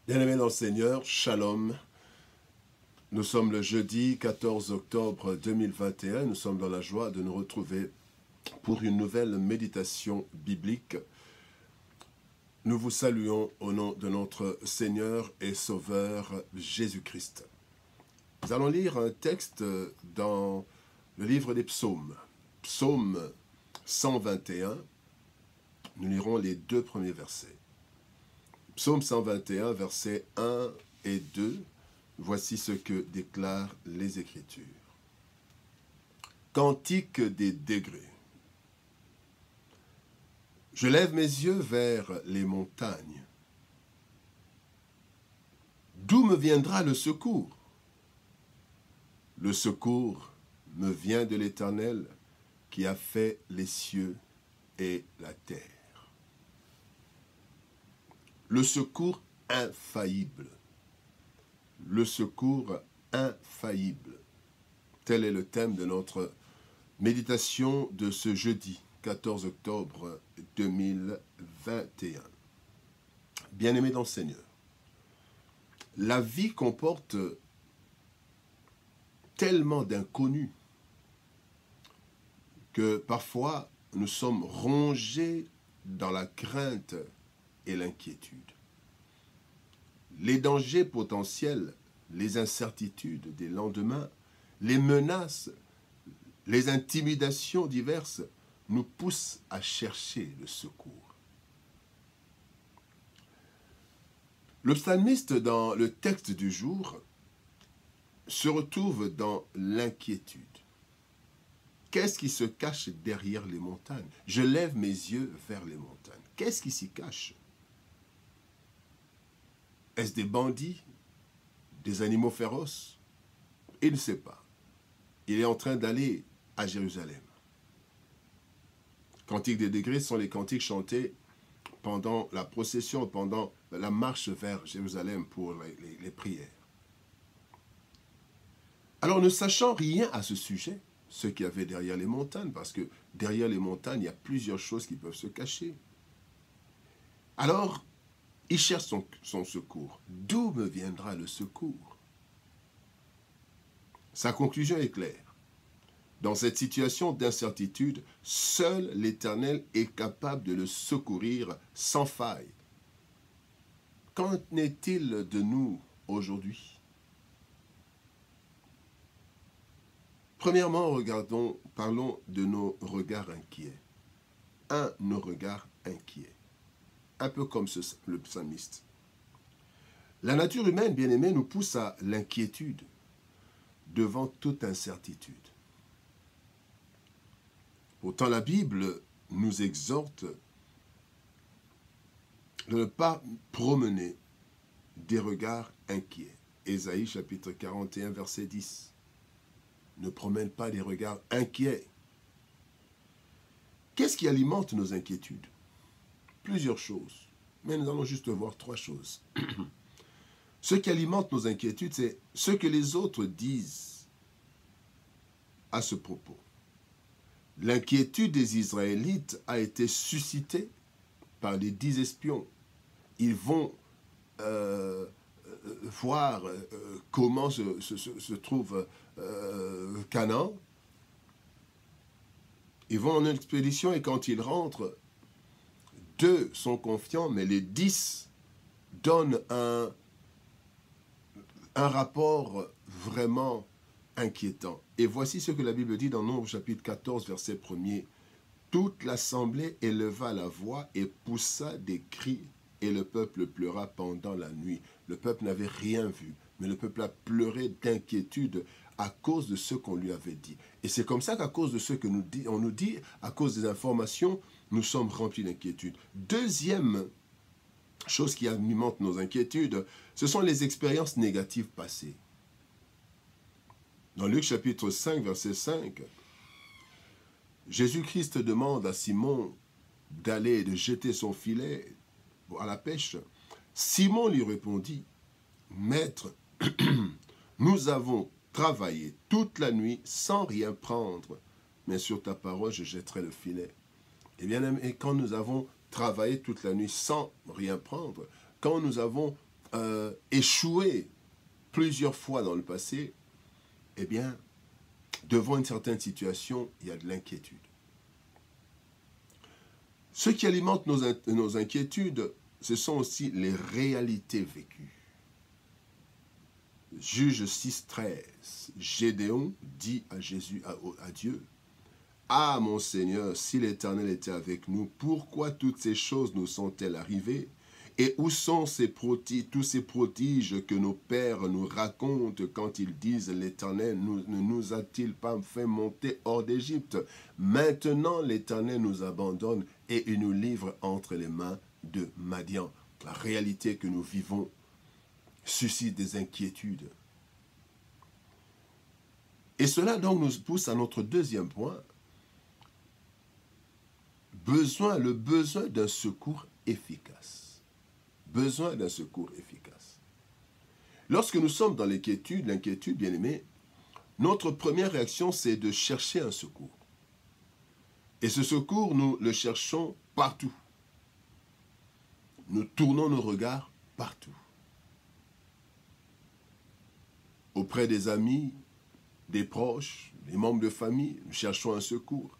Bien-aimés dans le Seigneur, Shalom. Nous sommes le jeudi 14 octobre 2021. Nous sommes dans la joie de nous retrouver pour une nouvelle méditation biblique. Nous vous saluons au nom de notre Seigneur et Sauveur Jésus-Christ. Nous allons lire un texte dans le livre des psaumes. Psaume 121. Nous lirons les deux premiers versets. Psaume 121, versets 1 et 2. Voici ce que déclarent les Écritures. Cantique des degrés. Je lève mes yeux vers les montagnes. D'où me viendra le secours? Le secours me vient de l'Éternel qui a fait les cieux et la terre. Le secours infaillible. Le secours infaillible. Tel est le thème de notre méditation de ce jeudi 14 octobre 2021. Bien-aimés dans le Seigneur, la vie comporte tellement d'inconnus que parfois nous sommes rongés dans la crainte et l'inquiétude. Les dangers potentiels, les incertitudes des lendemains, les menaces, les intimidations diverses nous poussent à chercher le secours. Le psalmiste, dans le texte du jour, se retrouve dans l'inquiétude. Qu'est-ce qui se cache derrière les montagnes? Je lève mes yeux vers les montagnes. Qu'est-ce qui s'y cache? Est-ce des bandits? Des animaux féroces? Il ne sait pas. Il est en train d'aller à Jérusalem. Cantiques des degrés sont les cantiques chantés pendant la procession, pendant la marche vers Jérusalem pour les prières. Alors, ne sachant rien à ce sujet, ce qu'il y avait derrière les montagnes, parce que derrière les montagnes, il y a plusieurs choses qui peuvent se cacher. Alors, il cherche son secours. D'où me viendra le secours? Sa conclusion est claire. Dans cette situation d'incertitude, seul l'Éternel est capable de le secourir sans faille. Qu'en est-il de nous aujourd'hui? Premièrement, parlons de nos regards inquiets. Nos regards inquiets. Un peu comme le psalmiste. La nature humaine, bien-aimée, nous pousse à l'inquiétude devant toute incertitude. Pourtant, la Bible nous exhorte de ne pas promener des regards inquiets. Ésaïe chapitre 41, verset 10. Ne promène pas des regards inquiets. Qu'est-ce qui alimente nos inquiétudes? Plusieurs choses, mais nous allons juste voir trois choses. Ce qui alimente nos inquiétudes, c'est ce que les autres disent à ce propos. L'inquiétude des Israélites a été suscitée par les 10 espions. Ils vont voir comment se trouve Canaan. Ils vont en expédition et quand ils rentrent, 2 sont confiants, mais les 10 donnent un rapport vraiment inquiétant. Et voici ce que la Bible dit dans Nombre chapitre 14, verset 1er. Toute l'assemblée éleva la voix et poussa des cris, et le peuple pleura pendant la nuit. Le peuple n'avait rien vu, mais le peuple a pleuré d'inquiétude à cause de ce qu'on lui avait dit. Et c'est comme ça qu'à cause de ce que on nous dit, à cause des informations, nous sommes remplis d'inquiétude. Deuxième chose qui alimente nos inquiétudes, ce sont les expériences négatives passées. Dans Luc chapitre 5, verset 5, Jésus-Christ demande à Simon d'aller et de jeter son filet à la pêche. Simon lui répondit, « Maître, nous avons travaillé toute la nuit sans rien prendre, mais sur ta parole je jetterai le filet. » Et bien, et quand nous avons travaillé toute la nuit sans rien prendre, quand nous avons échoué plusieurs fois dans le passé, eh bien, devant une certaine situation, il y a de l'inquiétude. Ce qui alimente nos inquiétudes, ce sont aussi les réalités vécues. Juge 6,13, Gédéon dit à Dieu, « Ah, mon Seigneur, si l'Éternel était avec nous, pourquoi toutes ces choses nous sont-elles arrivées? Et où sont tous ces prodiges que nos pères nous racontent quand ils disent, l'Éternel ne nous a-t-il pas fait monter hors d'Égypte? Maintenant, l'Éternel nous abandonne et il nous livre entre les mains de Madian. » La réalité que nous vivons suscite des inquiétudes. Et cela donc nous pousse à notre deuxième point, le besoin d'un secours efficace. Besoin d'un secours efficace. Lorsque nous sommes dans l'inquiétude, bien aimé, notre première réaction, c'est de chercher un secours. Et ce secours, nous le cherchons partout. Nous tournons nos regards partout. Auprès des amis, des proches, des membres de famille, nous cherchons un secours.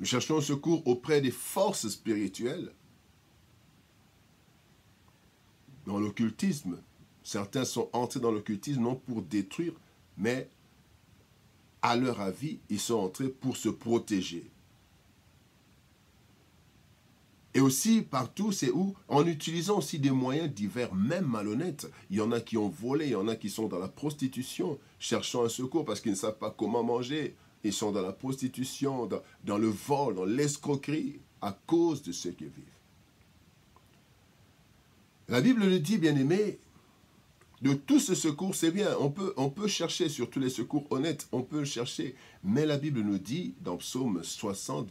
Nous cherchons un secours auprès des forces spirituelles. Dans l'occultisme, certains sont entrés dans l'occultisme non pour détruire, mais à leur avis, ils sont entrés pour se protéger. Et aussi, partout, c'est où, en utilisant aussi des moyens divers, même malhonnêtes. Il y en a qui ont volé, il y en a qui sont dans la prostitution, cherchant un secours parce qu'ils ne savent pas comment manger. Ils sont dans la prostitution, dans le vol, dans l'escroquerie, à cause de ce qu'ils vivent. La Bible le dit, bien-aimé, de tout ce secours, c'est bien. On peut chercher sur tous les secours honnêtes, on peut le chercher. Mais la Bible nous dit, dans Psaume 60,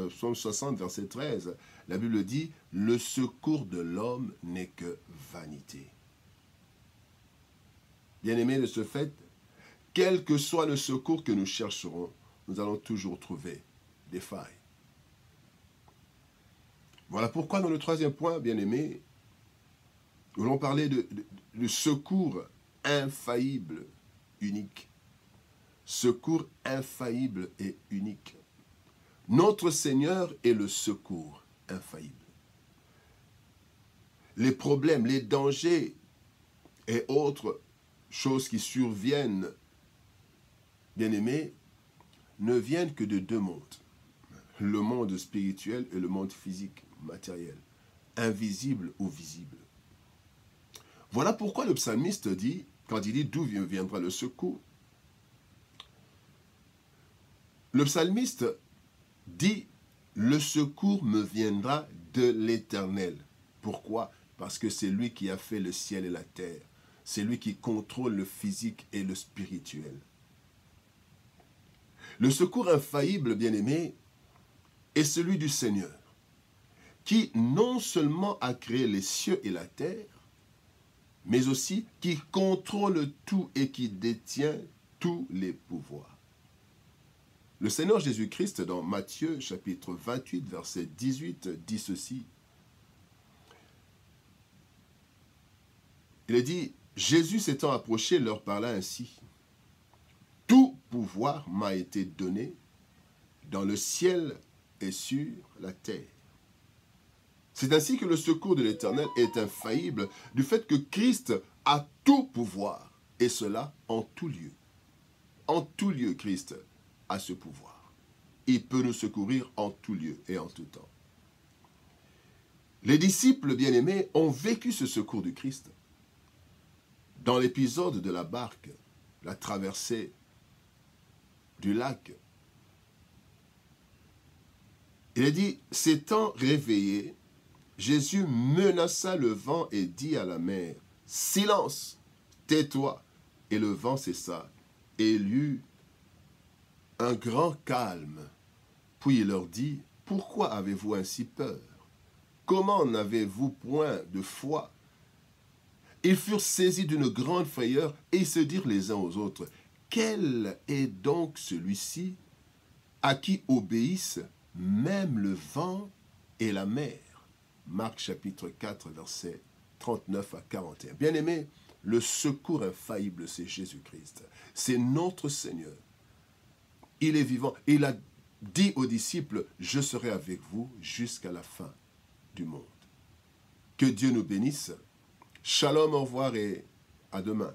Psaume 60, verset 13, la Bible dit, « Le secours de l'homme n'est que vanité. » Bien-aimé, de ce fait, quel que soit le secours que nous chercherons, nous allons toujours trouver des failles. Voilà pourquoi dans le troisième point, bien-aimé, nous allons parler de secours infaillible, unique. Secours infaillible et unique. Notre Seigneur est le secours infaillible. Les problèmes, les dangers et autres choses qui surviennent, bien-aimés, ne viennent que de deux mondes. Le monde spirituel et le monde physique, matériel, invisible ou visible. Voilà pourquoi le psalmiste dit, quand il dit d'où viendra le secours, le psalmiste dit, le secours me viendra de l'Éternel. Pourquoi? Parce que c'est lui qui a fait le ciel et la terre. C'est lui qui contrôle le physique et le spirituel. Le secours infaillible, bien-aimé, est celui du Seigneur, qui non seulement a créé les cieux et la terre, mais aussi qui contrôle tout et qui détient tous les pouvoirs. Le Seigneur Jésus-Christ, dans Matthieu, chapitre 28, verset 18, dit ceci. Il est dit, Jésus s'étant approché, leur parla ainsi. Tout pouvoir m'a été donné dans le ciel et sur la terre. C'est ainsi que le secours de l'Éternel est infaillible du fait que Christ a tout pouvoir, et cela en tout lieu. En tout lieu, Christ a ce pouvoir. Il peut nous secourir en tout lieu et en tout temps. Les disciples bien-aimés ont vécu ce secours du Christ. Dans l'épisode de la barque, la traversée du lac, il est dit, s'étant réveillé, Jésus menaça le vent et dit à la mer, « Silence, tais-toi !» Et le vent cessa, et il y eut un grand calme. Puis il leur dit, « Pourquoi avez-vous ainsi peur? Comment n'avez-vous point de foi ?» Ils furent saisis d'une grande frayeur et ils se dirent les uns aux autres, « Quel est donc celui-ci à qui obéissent même le vent et la mer ?» Marc chapitre 4, versets 39 à 41. Bien-aimés, le secours infaillible, c'est Jésus-Christ. C'est notre Seigneur. Il est vivant. Il a dit aux disciples, je serai avec vous jusqu'à la fin du monde. Que Dieu nous bénisse. Shalom, au revoir et à demain.